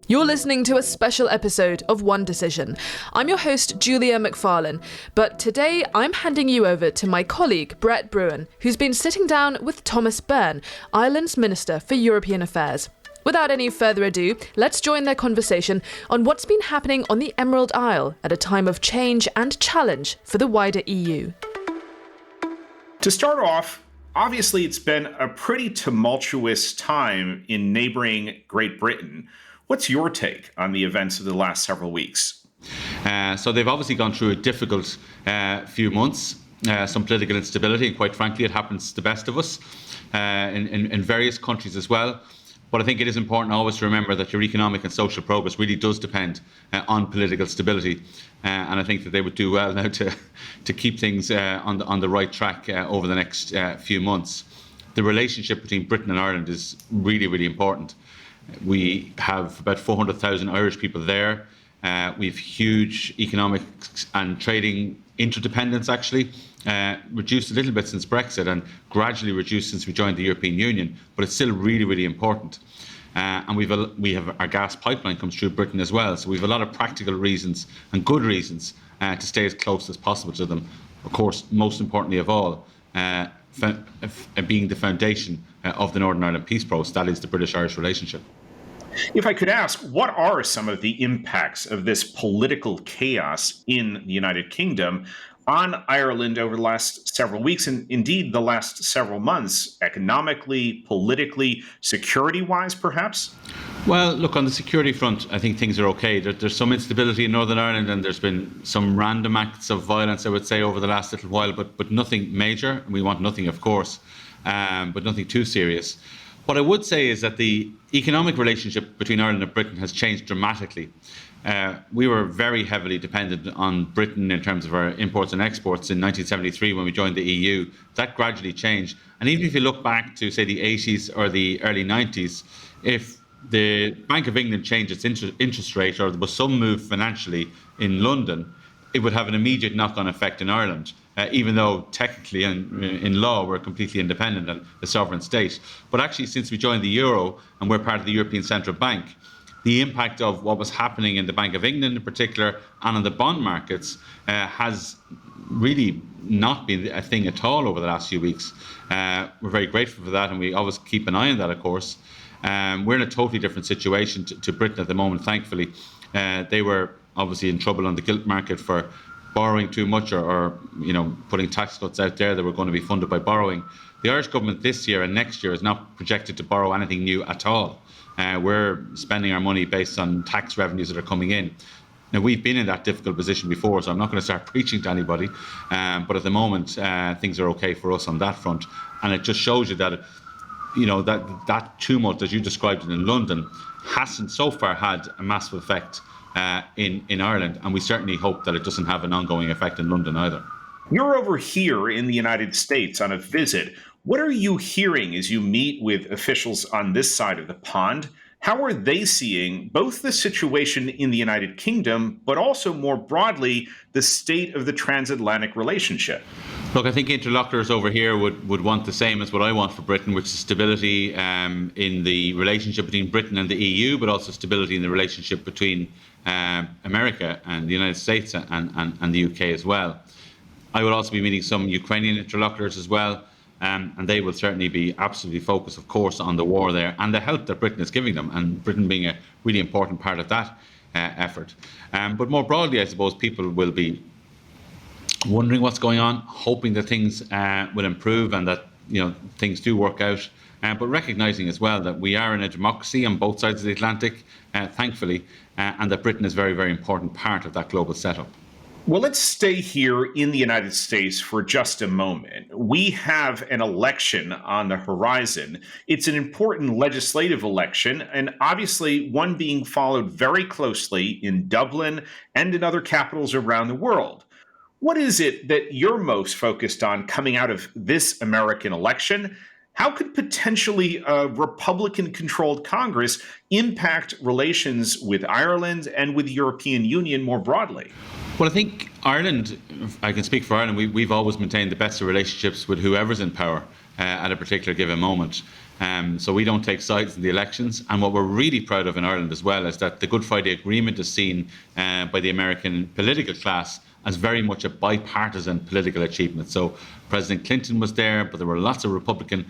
You're listening to a special episode of One Decision. I'm your host, Julia McFarlane, but today I'm handing you over to my colleague, Byrne, who's been sitting down with Thomas Byrne, Ireland's Minister for European Affairs. Without any further ado, let's join their conversation on what's been happening on the Emerald Isle at a time of change and challenge for the wider EU. To start off, obviously it's been a pretty tumultuous time in neighbouring Great Britain. What's your take on the events of the last several weeks? So they've obviously gone through a difficult few months, some political instability, and quite frankly, it happens to the best of us in various countries as well. But I think it is important always to remember that your economic and social progress really does depend on political stability. And I think that they would do well now to keep things on the right track over the next few months. The relationship between Britain and Ireland is really, really important. We have about 400,000 Irish people there. We've huge economic and trading interdependence, actually, reduced a little bit since Brexit and gradually reduced since we joined the European Union, but it's still really, really important. And we have our gas pipeline comes through Britain as well, so we have a lot of practical reasons and good reasons to stay as close as possible to them. Of course, most importantly of all, being the foundation of the Northern Ireland peace process, that is the British-Irish relationship. If I could ask, what are some of the impacts of this political chaos in the United Kingdom on Ireland over the last several weeks and indeed the last several months, economically, politically, security-wise, perhaps? Well, look, on the security front, I think things are okay. There's some instability in Northern Ireland and there's been some random acts of violence, I would say, over the last little while, but nothing major. We want nothing, of course, but nothing too serious. What I would say is that the economic relationship between Ireland and Britain has changed dramatically. We were very heavily dependent on Britain in terms of our imports and exports in 1973 when we joined the EU. That gradually changed. And even if you look back to, say, the 80s or the early 90s, if the Bank of England changed its interest rate or there was some move financially in London, it would have an immediate knock-on effect in Ireland. Even though technically and in law we're completely independent and a sovereign state. But actually, since we joined the euro and we're part of the European Central Bank, the impact of what was happening in the Bank of England in particular and on the bond markets has really not been a thing at all over the last few weeks. We're very grateful for that, and we always keep an eye on that, of course. We're in a totally different situation to Britain at the moment, thankfully. They were obviously in trouble on the gilt market for borrowing too much or putting tax cuts out there that were going to be funded by borrowing. The Irish government this year and next year is not projected to borrow anything new at all. We're spending our money based on tax revenues that are coming in. Now, we've been in that difficult position before, so I'm not going to start preaching to anybody. But at the moment, things are okay for us on that front. And it just shows you that, that tumult, as you described it in London, hasn't so far had a massive effect in Ireland, and we certainly hope that it doesn't have an ongoing effect in London either. You're over here in the United States on a visit. What are you hearing as you meet with officials on this side of the pond? How are they seeing both the situation in the United Kingdom, but also more broadly, the state of the transatlantic relationship? Look, I think interlocutors over here would want the same as what I want for Britain, which is stability in the relationship between Britain and the EU, but also stability in the relationship between America and the United States and the UK as well. I will also be meeting some Ukrainian interlocutors as well, and they will certainly be absolutely focused, of course, on the war there and the help that Britain is giving them, and Britain being a really important part of that effort. But more broadly, I suppose people will be wondering what's going on, hoping that things will improve and that things do work out, but recognising as well that we are in a democracy on both sides of the Atlantic, thankfully, and that Britain is a very, very important part of that global setup. Well, let's stay here in the United States for just a moment. We have an election on the horizon. It's an important legislative election, and obviously one being followed very closely in Dublin and in other capitals around the world. What is it that you're most focused on coming out of this American election? How could potentially a Republican-controlled Congress impact relations with Ireland and with the European Union more broadly? Well, I think Ireland, I can speak for Ireland, we've always maintained the best of relationships with whoever's in power at a particular given moment. So we don't take sides in the elections. And what we're really proud of in Ireland as well is that the Good Friday Agreement is seen by the American political class as very much a bipartisan political achievement. So President Clinton was there, but there were lots of Republican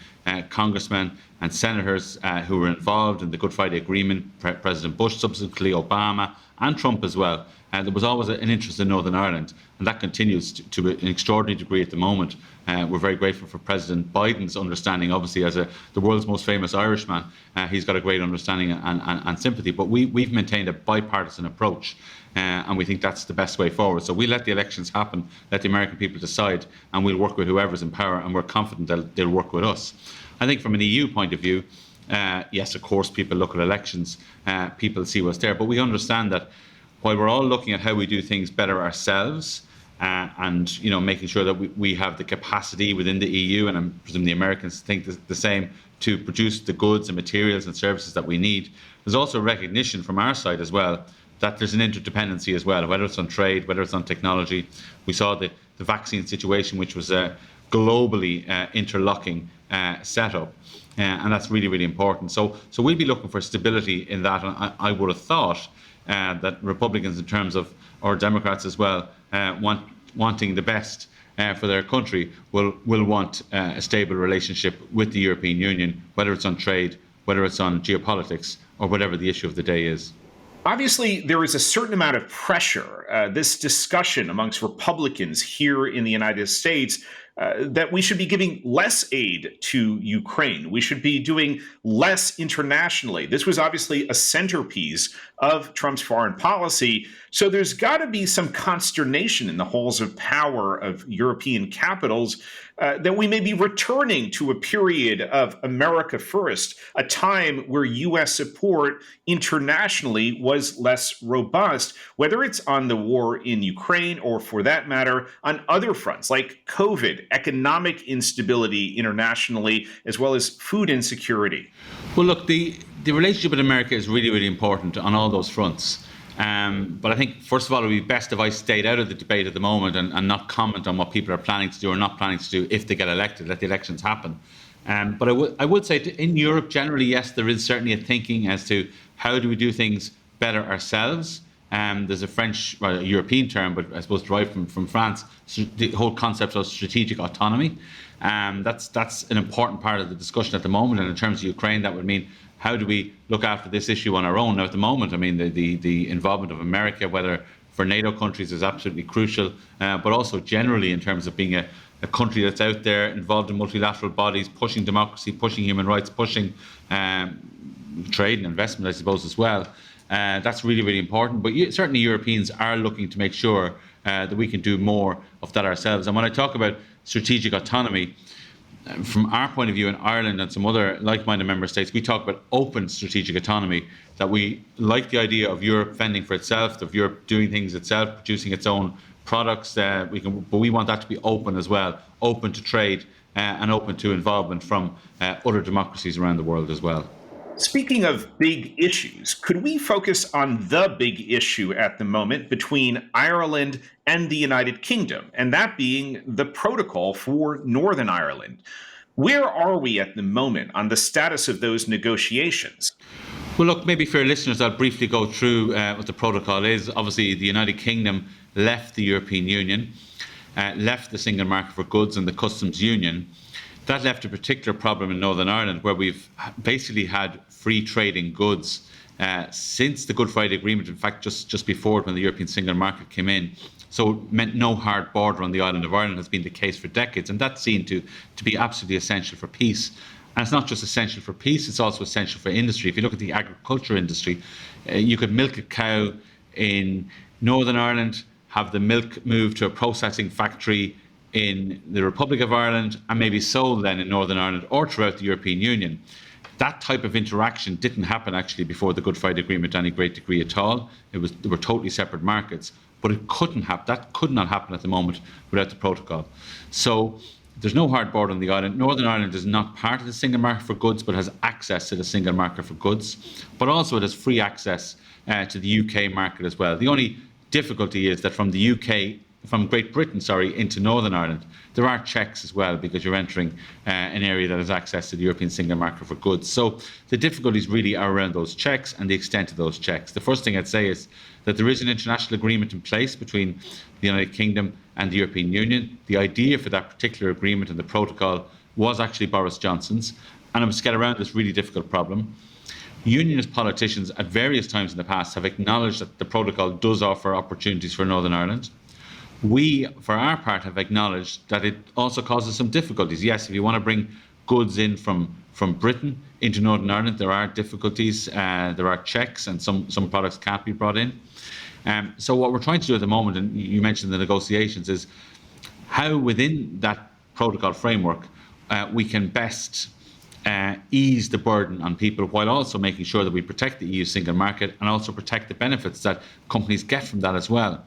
congressmen and senators who were involved in the Good Friday Agreement, President Bush, subsequently Obama, and Trump as well. There was always an interest in Northern Ireland, and that continues to an extraordinary degree at the moment. We're very grateful for President Biden's understanding, obviously, as the world's most famous Irishman. He's got a great understanding and sympathy, but we've maintained a bipartisan approach, and we think that's the best way forward. So we let the elections happen, let the American people decide, and we'll work with whoever's in power, and we're confident they'll work with us. I think from an EU point of view, yes, of course, people look at elections, people see what's there, but we understand that while we're all looking at how we do things better ourselves, and making sure that we have the capacity within the EU, and I presume the Americans think the same, to produce the goods and materials and services that we need, there's also recognition from our side as well that there's an interdependency as well, whether it's on trade, whether it's on technology. We saw the vaccine situation, which was a globally interlocking setup, and that's really, really important. So we'll be looking for stability in that, and I would have thought that Republicans, in terms of, or Democrats as well, wanting the best for their country, will want a stable relationship with the European Union, whether it's on trade, whether it's on geopolitics, or whatever the issue of the day is. Obviously, there is a certain amount of pressure, this discussion amongst Republicans here in the United States, that we should be giving less aid to Ukraine. We should be doing less internationally. This was obviously a centerpiece of Trump's foreign policy. So there's got to be some consternation in the halls of power of European capitals that we may be returning to a period of America first, a time where U.S. support internationally was less robust, whether it's on the war in Ukraine or, for that matter, on other fronts like COVID, economic instability internationally, as well as food insecurity. Well, look, the relationship with America is really, really important on all those fronts. But I think, first of all, it would be best if I stayed out of the debate at the moment and not comment on what people are planning to do or not planning to do if they get elected, let the elections happen. But I would say in Europe, generally, yes, there is certainly a thinking as to how do we do things better ourselves. There's a European term, but I suppose derived from France, the whole concept of strategic autonomy. That's an important part of the discussion at the moment. And in terms of Ukraine, that would mean, how do we look after this issue on our own? Now, at the moment, I mean, the involvement of America, whether for NATO countries, is absolutely crucial, but also generally in terms of being a country that's out there, involved in multilateral bodies, pushing democracy, pushing human rights, pushing trade and investment, I suppose, as well. That's really, really important. But certainly Europeans are looking to make sure that we can do more of that ourselves. And when I talk about strategic autonomy, from our point of view in Ireland and some other like-minded member states, we talk about open strategic autonomy, that we like the idea of Europe fending for itself, of Europe doing things itself, producing its own products. But we want that to be open as well, open to trade and open to involvement from other democracies around the world as well. Speaking of big issues, could we focus on the big issue at the moment between Ireland and the United Kingdom, and that being the protocol for Northern Ireland? Where are we at the moment on the status of those negotiations? Well, look, maybe for your listeners, I'll briefly go through what the protocol is. Obviously, the United Kingdom left the European Union, left the single market for goods and the customs union. That left a particular problem in Northern Ireland, where we've basically had free trade in goods since the Good Friday Agreement, in fact, just before it, when the European single market came in. So it meant no hard border on the island of Ireland has been the case for decades, and that's seen to be absolutely essential for peace. And it's not just essential for peace, it's also essential for industry. If you look at the agriculture industry, you could milk a cow in Northern Ireland, have the milk moved to a processing factory in the Republic of Ireland, and maybe sold then in Northern Ireland or throughout the European Union. That type of interaction didn't happen actually before the Good Friday Agreement to any great degree at all. They were totally separate markets, but it couldn't happen. That could not happen at the moment without the protocol. So there's no hard border on the island. Northern Ireland is not part of the single market for goods, but has access to the single market for goods. But also it has free access to the UK market as well. The only difficulty is that from the UK from Great Britain, into Northern Ireland, there are checks as well, because you're entering an area that has access to the European single market for goods. So the difficulties really are around those checks and the extent of those checks. The first thing I'd say is that there is an international agreement in place between the United Kingdom and the European Union. The idea for that particular agreement and the protocol was actually Boris Johnson's, and it was to get around this really difficult problem. Unionist politicians at various times in the past have acknowledged that the protocol does offer opportunities for Northern Ireland. We, for our part, have acknowledged that it also causes some difficulties. Yes, if you want to bring goods in from Britain into Northern Ireland, there are difficulties, there are checks, and some products can't be brought in. So what we're trying to do at the moment, and you mentioned the negotiations, is how within that protocol framework we can best ease the burden on people, while also making sure that we protect the EU single market and also protect the benefits that companies get from that as well.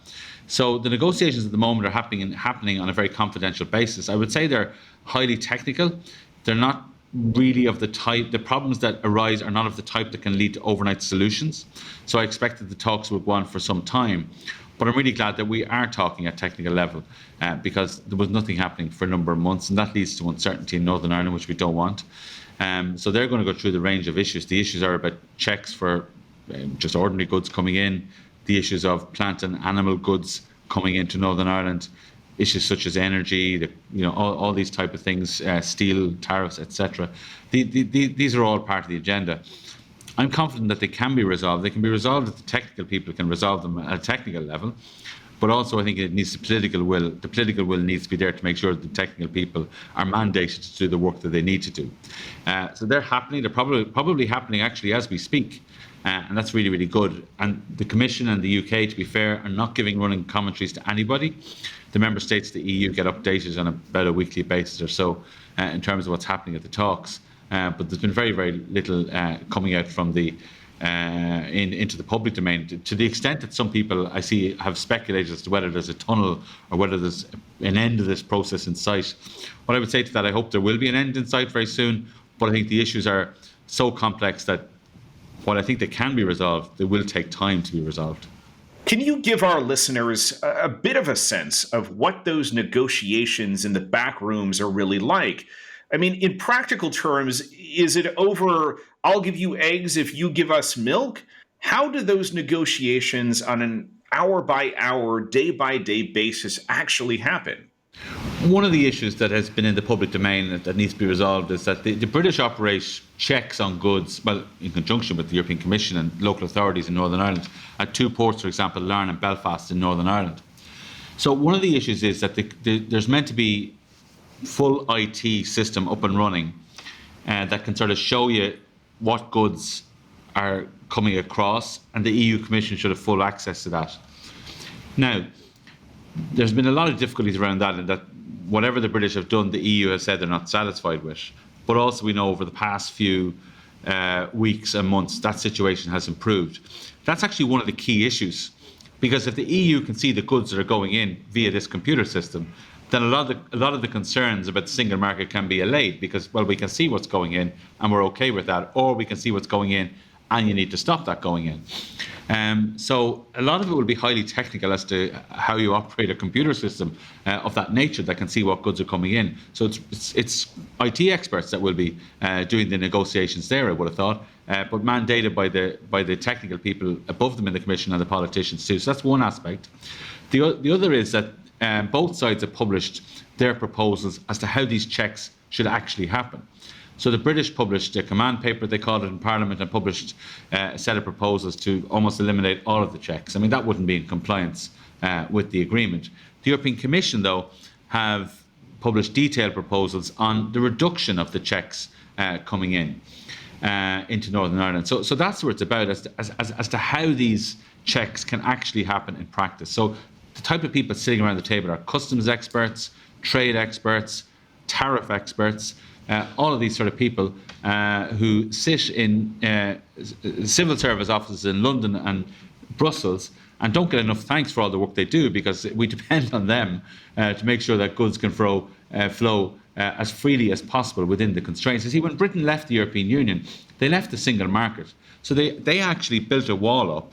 So the negotiations at the moment are happening on a very confidential basis. I would say they're highly technical. They're not really of the type, the problems that arise are not of the type that can lead to overnight solutions. So I expect that the talks will go on for some time. But I'm really glad that we are talking at technical level, because there was nothing happening for a number of months, and that leads to uncertainty in Northern Ireland, which we don't want. So they're going to go through the range of issues. The issues are about checks for just ordinary goods coming in, the issues of plant and animal goods coming into Northern Ireland, issues such as energy, all these type of things, steel, tariffs, etc. These are all part of the agenda. I'm confident that they can be resolved. They can be resolved if the technical people can resolve them at a technical level. But also I think it needs the political will. The political will needs to be there to make sure that the technical people are mandated to do the work that they need to do. So they're happening. They're probably happening actually as we speak. And that's really, really good. And the Commission and the UK, to be fair, are not giving running commentaries to anybody. The member states, the EU, get updated on about a weekly basis or so in terms of what's happening at the talks. But there's been very, very little coming out from the into the public domain, to the extent that some people I see have speculated as to whether there's a tunnel or whether there's an end of this process in sight. What I would say to that, I hope there will be an end in sight very soon, but I think the issues are so complex that while I think they can be resolved, they will take time to be resolved. Can you give our listeners a bit of a sense of what those negotiations in the back rooms are really like? I mean, in practical terms, is it over, I'll give you eggs if you give us milk? How do those negotiations on an hour-by-hour, day-by-day basis actually happen? One of the issues that has been in the public domain that needs to be resolved is that the British operate checks on goods, well, in conjunction with the European Commission and local authorities in Northern Ireland, at two ports, for example, Larne and Belfast in Northern Ireland. So one of the issues is that there's meant to be full IT system up and running that can sort of show you what goods are coming across, and the EU Commission should have full access to that. Now, there's been a lot of difficulties around that, and that whatever the British have done, the EU has said they're not satisfied with. But also we know over the past few weeks and months that situation has improved. That's actually one of the key issues, because if the EU can see the goods that are going in via this computer system, then a lot of the concerns about the single market can be allayed, because, well, we can see what's going in and we're okay with that, or we can see what's going in and you need to stop that going in. So a lot of it will be highly technical as to how you operate a computer system of that nature that can see what goods are coming in. So it's IT experts that will be doing the negotiations there, I would have thought, but mandated by the technical people above them in the Commission and the politicians too. So that's one aspect. The other is that both sides have published their proposals as to how these checks should actually happen. So the British published a command paper, they called it, in Parliament, and published a set of proposals to almost eliminate all of the checks. I mean, that wouldn't be in compliance with the agreement. The European Commission, though, have published detailed proposals on the reduction of the checks coming in into Northern Ireland. So that's what it's about, as to how these checks can actually happen in practice. So the type of people sitting around the table are customs experts, trade experts, tariff experts, all of these sort of people who sit in civil service offices in London and Brussels and don't get enough thanks for all the work they do, because we depend on them to make sure that goods can flow as freely as possible within the constraints. You see, when Britain left the European Union, they left the single market. So they actually built a wall up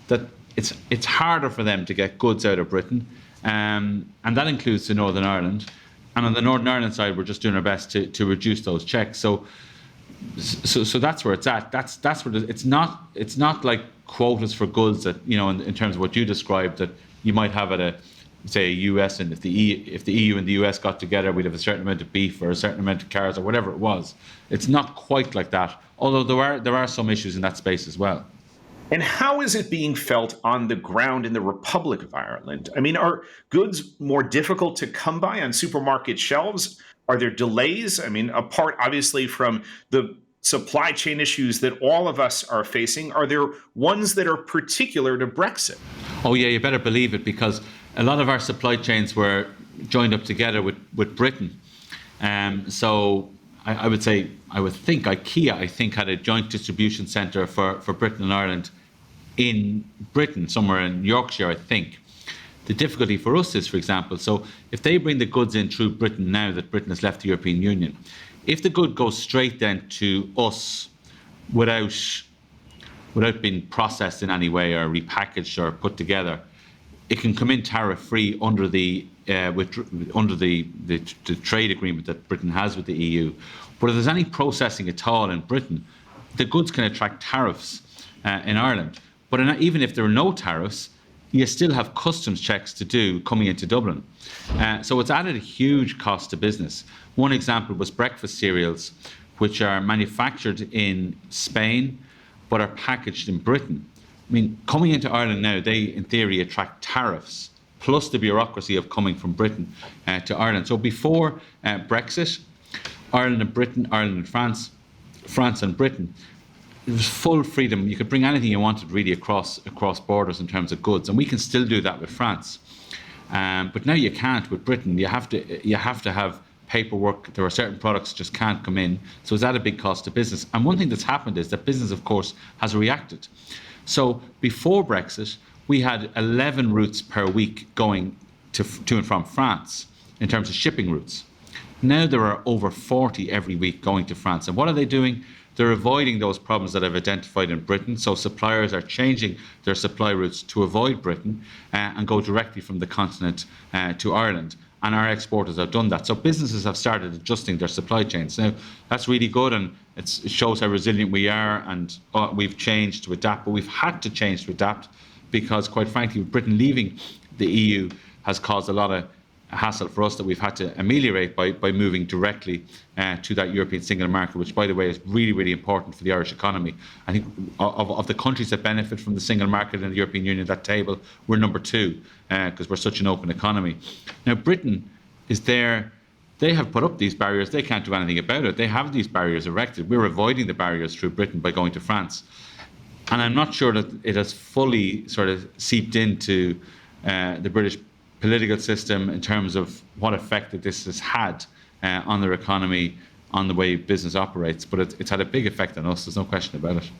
that it's harder for them to get goods out of Britain, and that includes to Northern Ireland. And on the Northern Ireland side, we're just doing our best to reduce those checks. So that's where it's at. That's where it's not like quotas for goods that, in terms of what you described, that you might have at say a US, and if the EU and the US got together, we'd have a certain amount of beef or a certain amount of cars or whatever it was. It's not quite like that, although there are some issues in that space as well. And how is it being felt on the ground in the Republic of Ireland? I mean, are goods more difficult to come by on supermarket shelves? Are there delays? I mean, apart obviously from the supply chain issues that all of us are facing, are there ones that are particular to Brexit? Oh yeah, you better believe it, because a lot of our supply chains were joined up together with Britain. So I would think IKEA, had a joint distribution centre for Britain and Ireland in Britain, somewhere in Yorkshire, I think. The difficulty for us is, for example, so if they bring the goods in through Britain now that Britain has left the European Union, if the good goes straight then to us without being processed in any way or repackaged or put together, it can come in tariff-free under the trade agreement that Britain has with the EU. But if there's any processing at all in Britain, the goods can attract tariffs in Ireland. But even if there are no tariffs, you still have customs checks to do coming into Dublin. So it's added a huge cost to business. One example was breakfast cereals, which are manufactured in Spain but are packaged in Britain. I mean, coming into Ireland now, they in theory attract tariffs, plus the bureaucracy of coming from Britain to Ireland. So before Brexit, Ireland and Britain, Ireland and France and Britain, it was full freedom. You could bring anything you wanted really across borders in terms of goods, and we can still do that with France. But now you can't with Britain. You have to have paperwork. There are certain products just can't come in. So it's at a big cost to business. And one thing that's happened is that business, of course, has reacted. So before Brexit, we had 11 routes per week going to and from France in terms of shipping routes. Now there are over 40 every week going to France. And what are they doing? They're avoiding those problems that I've identified in Britain. So suppliers are changing their supply routes to avoid Britain and go directly from the continent to Ireland. And our exporters have done that. So businesses have started adjusting their supply chains. Now, that's really good, and it shows how resilient we are, and we've changed to adapt. But we've had to change to adapt because, quite frankly, Britain leaving the EU has caused a lot of hassle for us that we've had to ameliorate by moving directly to that European single market, which, by the way, is really, really important for the Irish economy. I think of the countries that benefit from the single market in the European Union, that table, we're number 2 because we're such an open economy. Now, Britain is there. They have put up these barriers. They can't do anything about it. They have these barriers erected. We're avoiding the barriers through Britain by going to France. And I'm not sure that it has fully sort of seeped into the British political system in terms of what effect that this has had on their economy, on the way business operates. But it's had a big effect on us. There's no question about it.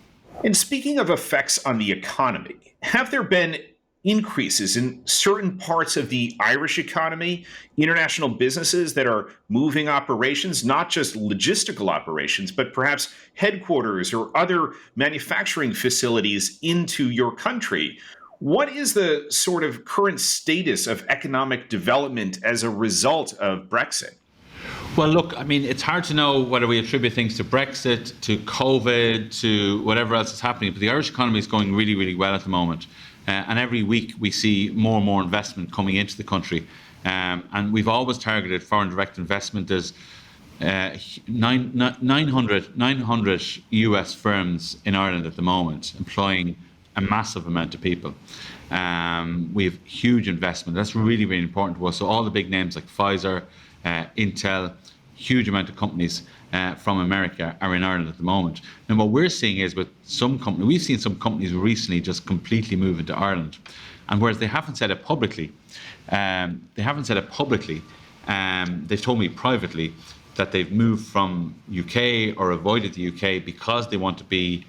And speaking of effects on the economy, have there been increases in certain parts of the Irish economy, international businesses that are moving operations, not just logistical operations, but perhaps headquarters or other manufacturing facilities into your country? What is the sort of current status of economic development as a result of Brexit? Well, look, I mean, it's hard to know whether we attribute things to Brexit, to COVID, to whatever else is happening, but the Irish economy is going really, really well at the moment. And every week we see more and more investment coming into the country. And we've always targeted foreign direct investment. There's 900 US firms in Ireland at the moment, employing a massive amount of people. We have huge investment. That's really, really important to us. So all the big names like Pfizer, Intel, huge amount of companies from America are in Ireland at the moment. And what we're seeing is with some companies, we've seen some companies recently just completely move into Ireland. And whereas they haven't said it publicly, they've told me privately that they've moved from UK or avoided the UK because they want to be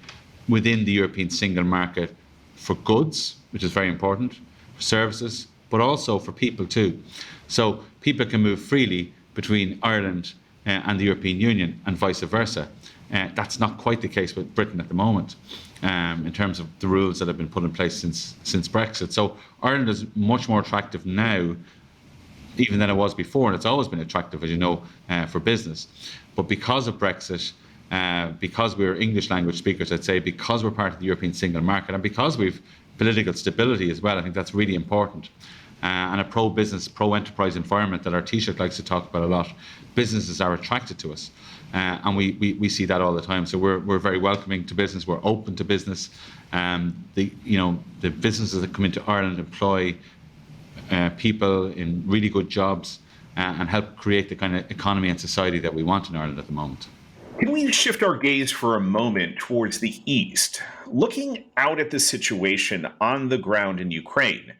within the European single market for goods, which is very important, for services, but also for people too. So people can move freely between Ireland and the European Union and vice versa. That's not quite the case with Britain at the moment. in terms of the rules that have been put in place since Brexit. So Ireland is much more attractive now even than it was before, and it's always been attractive, as you know, for business. But because of Brexit, because we're English language speakers, I'd say, because we're part of the European single market, and because we've political stability as well, I think that's really important. And a pro-business, pro-enterprise environment that our Taoiseach likes to talk about a lot, businesses are attracted to us. And we see that all the time. So we're very welcoming to business. We're open to business. The businesses that come into Ireland employ people in really good jobs and help create the kind of economy and society that we want in Ireland at the moment. Can we shift our gaze for a moment towards the East? Looking out at the situation on the ground in Ukraine,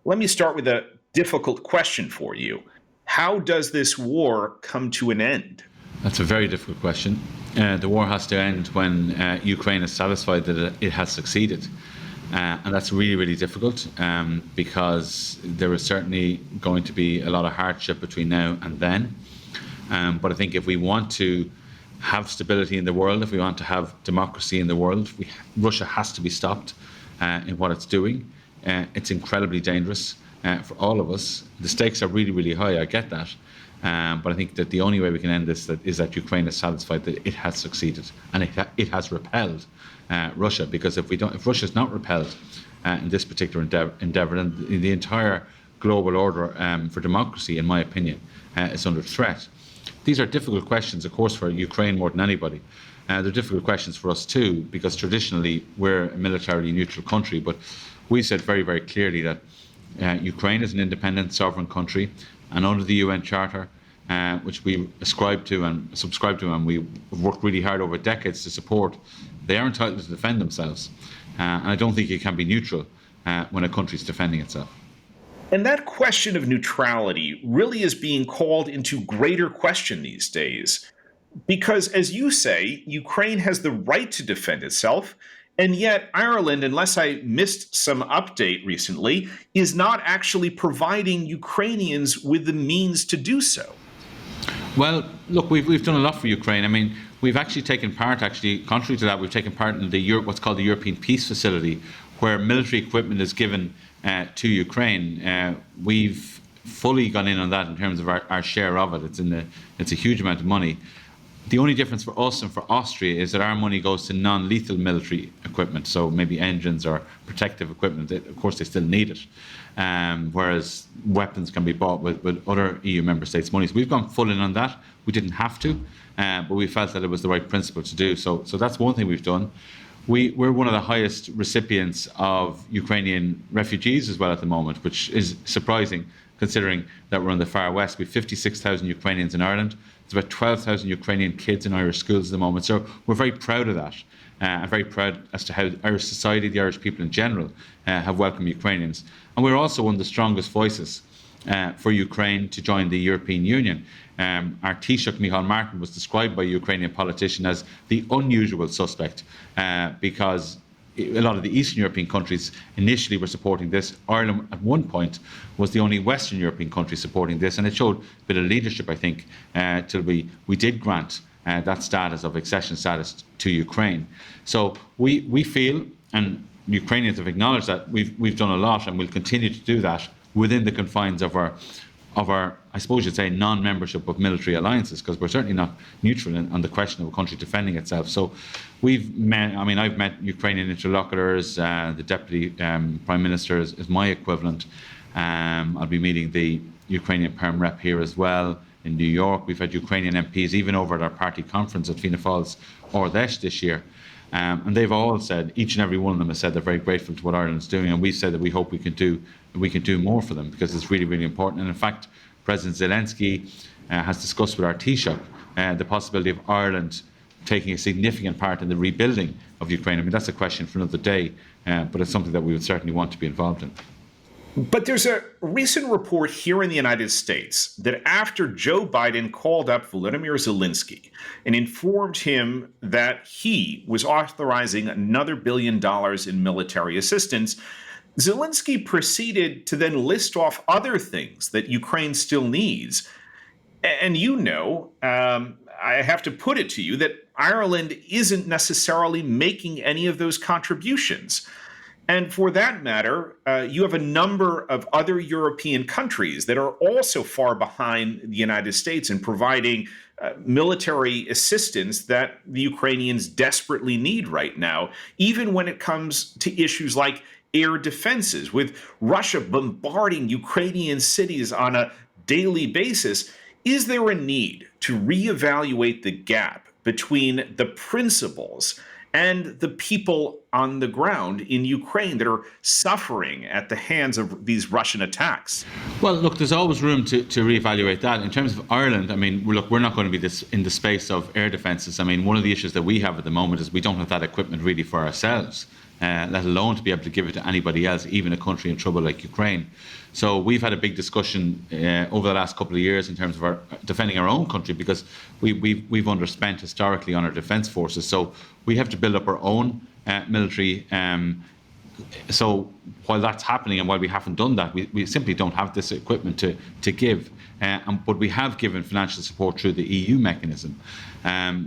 let me start with a difficult question for you. How does this war come to an end? That's a very difficult question. The war has to end when Ukraine is satisfied that it has succeeded. And that's really, really difficult because there is certainly going to be a lot of hardship between now and then. But I think if we want to have stability in the world, if we want to have democracy in the world, Russia has to be stopped in what it's doing. It's incredibly dangerous for all of us. The stakes are really, really high, I get that. But I think that the only way we can end this is that Ukraine is satisfied that it has succeeded and it has repelled Russia. Because if Russia is not repelled in this particular endeavour, then the entire global order for democracy, in my opinion, is under threat. These are difficult questions, of course, for Ukraine more than anybody. They're difficult questions for us too, because traditionally we're a militarily neutral country. But we said very, very clearly that Ukraine is an independent, sovereign country, and under the UN Charter, which we ascribe to and subscribe to, and we've worked really hard over decades to support, they are entitled to defend themselves. And I don't think it can be neutral when a country is defending itself. And that question of neutrality really is being called into greater question these days. Because, as you say, Ukraine has the right to defend itself, and yet Ireland, unless I missed some update recently, is not actually providing Ukrainians with the means to do so. Well, look, we've done a lot for Ukraine. I mean, we've actually taken part, contrary to that, we've taken part in what's called the European Peace Facility, where military equipment is given to Ukraine. We've fully gone in on that in terms of our share of it. It's a huge amount of money. The only difference for us and for Austria is that our money goes to non-lethal military equipment, so maybe engines or protective equipment. Of course, they still need it, whereas weapons can be bought with other EU member states' money. So we've gone full in on that. We didn't have to, but we felt that it was the right principle to do. So that's one thing we've done. We're one of the highest recipients of Ukrainian refugees as well at the moment, which is surprising considering that we're in the far west. We have 56,000 Ukrainians in Ireland. There's about 12,000 Ukrainian kids in Irish schools at the moment. So we're very proud of that. I'm very proud as to how Irish society, the Irish people in general, have welcomed Ukrainians. And we're also one of the strongest voices for Ukraine to join the European Union. Our Taoiseach, Micheál Martin, was described by a Ukrainian politician as the unusual suspect because a lot of the Eastern European countries initially were supporting this. Ireland, at one point, was the only Western European country supporting this, and it showed a bit of leadership, I think, till we did grant that status of accession status to Ukraine. So we feel, and Ukrainians have acknowledged that we've done a lot, and we'll continue to do that within the confines of our, I suppose you'd say, non-membership of military alliances, because we're certainly not neutral on the question of a country defending itself. So I've met Ukrainian interlocutors. The Deputy Prime Minister is my equivalent. I'll be meeting the Ukrainian Perm Rep here as well in New York. We've had Ukrainian MPs even over at our party conference at Fianna Fáil's Ordesh this year. And they've all said, each and every one of them has said they're very grateful to what Ireland's doing, and we said that we hope we can do more for them, because it's really, really important. And in fact, President Zelensky has discussed with our Taoiseach the possibility of Ireland taking a significant part in the rebuilding of Ukraine. I mean, that's a question for another day, but it's something that we would certainly want to be involved in. But there's a recent report here in the United States that after Joe Biden called up Volodymyr Zelensky and informed him that he was authorizing another $1 billion in military assistance, Zelensky proceeded to then list off other things that Ukraine still needs. And I have to put it to you that Ireland isn't necessarily making any of those contributions. And for that matter, you have a number of other European countries that are also far behind the United States in providing military assistance that the Ukrainians desperately need right now, even when it comes to issues like air defenses, with Russia bombarding Ukrainian cities on a daily basis. Is there a need to reevaluate the gap between the principles and the people on the ground in Ukraine that are suffering at the hands of these Russian attacks? Well, look, there's always room to reevaluate that. In terms of Ireland, I mean, look, we're not going to be in the space of air defences. I mean, one of the issues that we have at the moment is we don't have that equipment really for ourselves, let alone to be able to give it to anybody else, even a country in trouble like Ukraine. So we've had a big discussion over the last couple of years in terms of defending our own country, because we've underspent historically on our defence forces. So we have to build up our own military. So while that's happening and while we haven't done that, we simply don't have this equipment to give. But we have given financial support through the EU mechanism.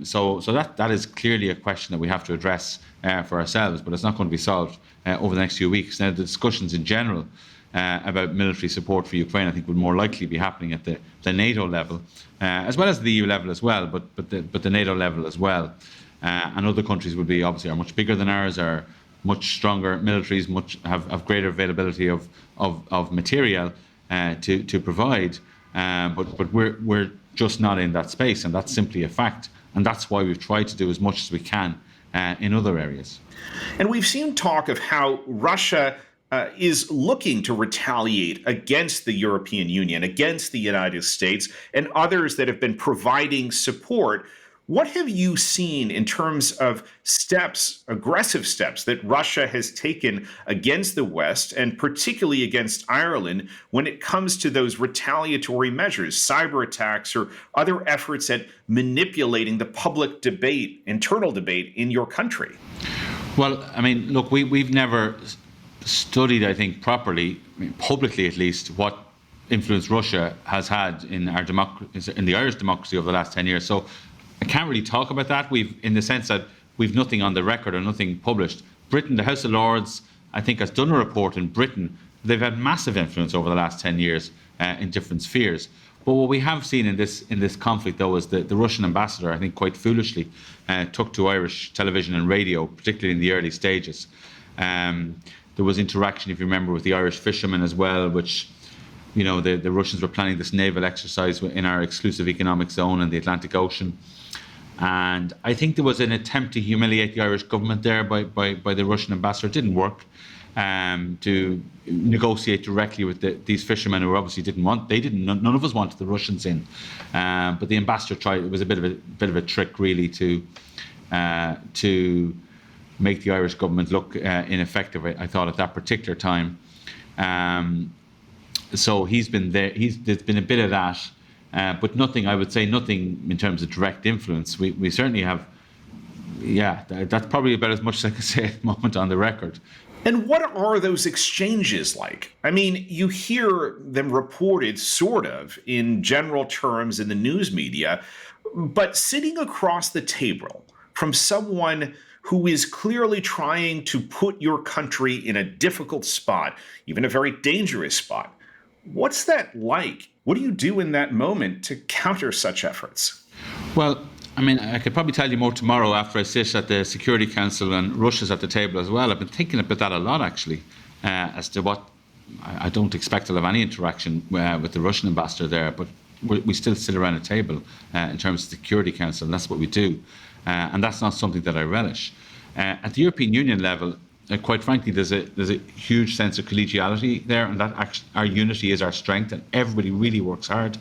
So that is clearly a question that we have to address for ourselves, but it's not going to be solved over the next few weeks. Now, the discussions in general about military support for Ukraine, I think, would more likely be happening at the NATO level, as well as the EU level as well, but the NATO level as well. And other countries would be obviously are much bigger than ours, are much stronger militaries, have greater availability of material to provide. But we're just not in that space, and that's simply a fact. And that's why we've tried to do as much as we can in other areas. And we've seen talk of how Russia is looking to retaliate against the European Union, against the United States, and others that have been providing support. What have you seen in terms of steps, aggressive steps, that Russia has taken against the West, and particularly against Ireland, when it comes to those retaliatory measures, cyber attacks, or other efforts at manipulating the public debate, internal debate in your country? Well, I mean, look, we've never studied, I think, properly, publicly at least, what influence Russia has had in the Irish democracy over the last 10 years. So I can't really talk about that. In the sense that we've nothing on the record or nothing published. Britain, the House of Lords, I think, has done a report in Britain. They've had massive influence over the last 10 years in different spheres. But what we have seen in this conflict, though, is the Russian ambassador, I think quite foolishly, took to Irish television and radio, particularly in the early stages. There was interaction, if you remember, with the Irish fishermen as well, which, you know, the Russians were planning this naval exercise in our exclusive economic zone in the Atlantic Ocean. And I think there was an attempt to humiliate the Irish government there by the Russian ambassador. It didn't work. To negotiate directly with these fishermen who obviously none of us wanted the Russians in. But the ambassador tried. It was a bit of a trick, really, to make the Irish government look ineffective, I thought, at that particular time. So he's been there. There's been a bit of that. But nothing, I would say, nothing in terms of direct influence. We certainly have, that's probably about as much as I can say at the moment on the record. And what are those exchanges like? I mean, you hear them reported sort of in general terms in the news media, but sitting across the table from someone who is clearly trying to put your country in a difficult spot, even a very dangerous spot, what's that like? What do you do in that moment to counter such efforts? Well, I mean, I could probably tell you more tomorrow after I sit at the Security Council and Russia's at the table as well. I've been thinking about that a lot, actually, as to what I don't expect to have any interaction with the Russian ambassador there, but we still sit around a table in terms of the Security Council, and that's what we do. And that's not something that I relish. At the European Union level, quite frankly, there's a huge sense of collegiality there, and that our unity is our strength, and everybody really works hard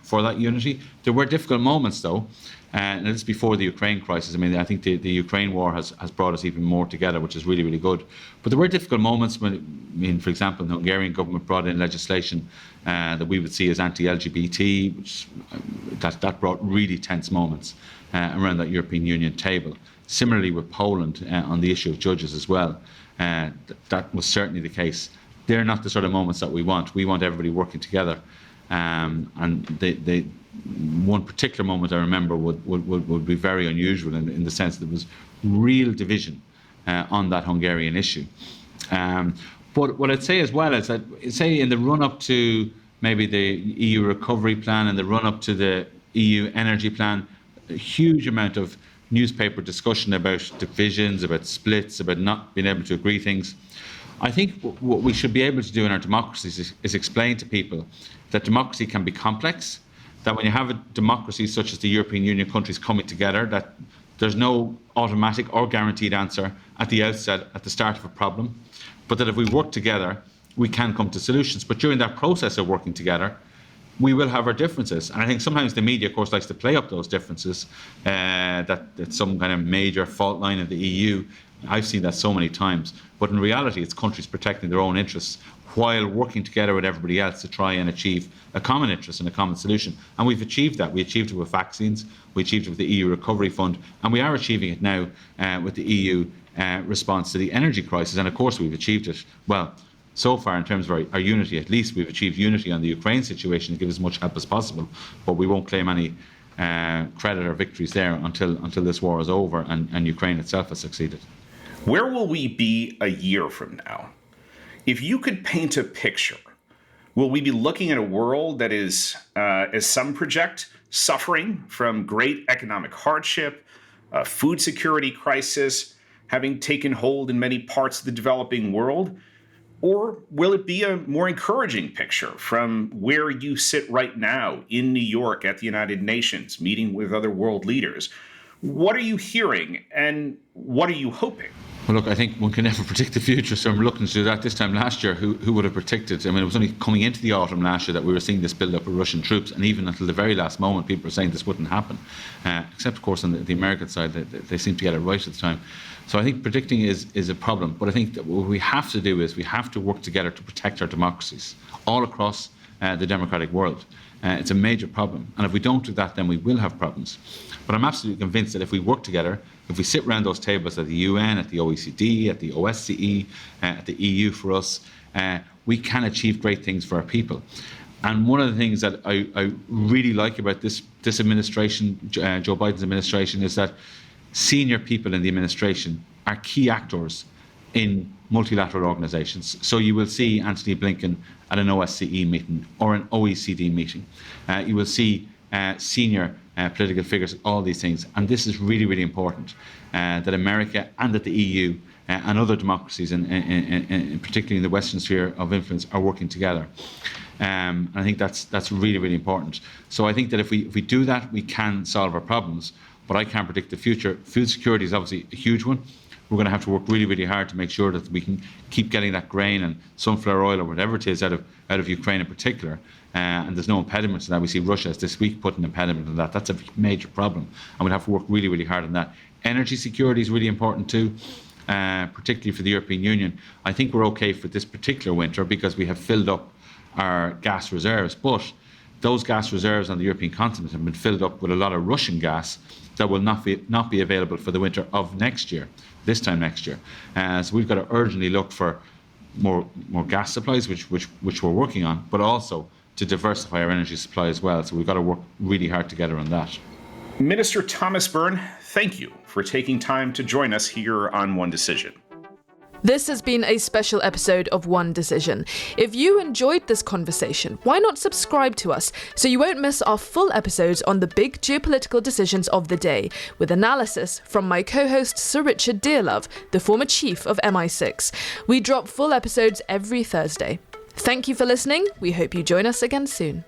for that unity. There were difficult moments, though, and this is before the Ukraine crisis. I mean, I think the Ukraine war has brought us even more together, which is really, really good. But there were difficult moments when, for example, the Hungarian government brought in legislation that we would see as anti-LGBT, which that brought really tense moments around that European Union table. Similarly with Poland on the issue of judges as well. That was certainly the case. They're not the sort of moments that we want. We want everybody working together. And one particular moment I remember would be very unusual in the sense that there was real division on that Hungarian issue. But what I'd say as well is that, say, in the run-up to maybe the EU recovery plan and the run-up to the EU energy plan, a huge amount of newspaper discussion about divisions, about splits, about not being able to agree things. I think what we should be able to do in our democracies is explain to people that democracy can be complex, that when you have a democracy such as the European Union countries coming together, that there's no automatic or guaranteed answer at the outset, at the start of a problem, but that if we work together, we can come to solutions. But during that process of working together, we will have our differences. And I think sometimes the media, of course, likes to play up those differences, that it's some kind of major fault line in the EU. I've seen that so many times. But in reality, it's countries protecting their own interests while working together with everybody else to try and achieve a common interest and a common solution. And we've achieved that. We achieved it with vaccines, we achieved it with the EU Recovery Fund, and we are achieving it now with the EU response to the energy crisis. And of course, we've achieved it, well, so far in terms of our unity. At least we've achieved unity on the Ukraine situation to give as much help as possible, but we won't claim any credit or victories there until this war is over and Ukraine itself has succeeded. Where will we be a year from now? If you could paint a picture, will we be looking at a world that is, as some project, suffering from great economic hardship, a food security crisis having taken hold in many parts of the developing world? Or will it be a more encouraging picture from where you sit right now in New York at the United Nations, meeting with other world leaders? What are you hearing and what are you hoping? Well, look, I think one can never predict the future, so I'm reluctant to do that. This time last year, who would have predicted? I mean, it was only coming into the autumn last year that we were seeing this build-up of Russian troops, and even until the very last moment, people were saying this wouldn't happen. Except, of course, on the American side, they seemed to get it right at the time. So I think predicting is a problem, but I think that what we have to do is we have to work together to protect our democracies all across the democratic world. It's a major problem, and if we don't do that, then we will have problems. But I'm absolutely convinced that if we work together, if we sit around those tables at the UN, at the OECD, at the OSCE, at the EU for us, we can achieve great things for our people. And one of the things that I really like about this administration, Joe Biden's administration, is that senior people in the administration are key actors in multilateral organizations. So you will see Antony Blinken at an OSCE meeting or an OECD meeting. You will see senior political figures, all these things. And this is really, really important, that America and that the EU and other democracies, particularly in the Western sphere of influence, are working together. And I think that's really, really important. So I think that if we do that, we can solve our problems. But I can't predict the future. Food security is obviously a huge one. We're going to have to work really, really hard to make sure that we can keep getting that grain and sunflower oil or whatever it is out of Ukraine in particular. And there's no impediment to that. We see Russia as this week put an impediment on that. That's a major problem. And we'll have to work really, really hard on that. Energy security is really important too, particularly for the European Union. I think we're okay for this particular winter because we have filled up our gas reserves. But those gas reserves on the European continent have been filled up with a lot of Russian gas that will not be available for the winter of next year, this time next year. So we've got to urgently look for more gas supplies, which we're working on, but also to diversify our energy supply as well. So we've got to work really hard together on that. Minister Thomas Byrne, thank you for taking time to join us here on One Decision. This has been a special episode of One Decision. If you enjoyed this conversation, why not subscribe to us so you won't miss our full episodes on the big geopolitical decisions of the day, with analysis from my co-host Sir Richard Dearlove, the former chief of MI6. We drop full episodes every Thursday. Thank you for listening. We hope you join us again soon.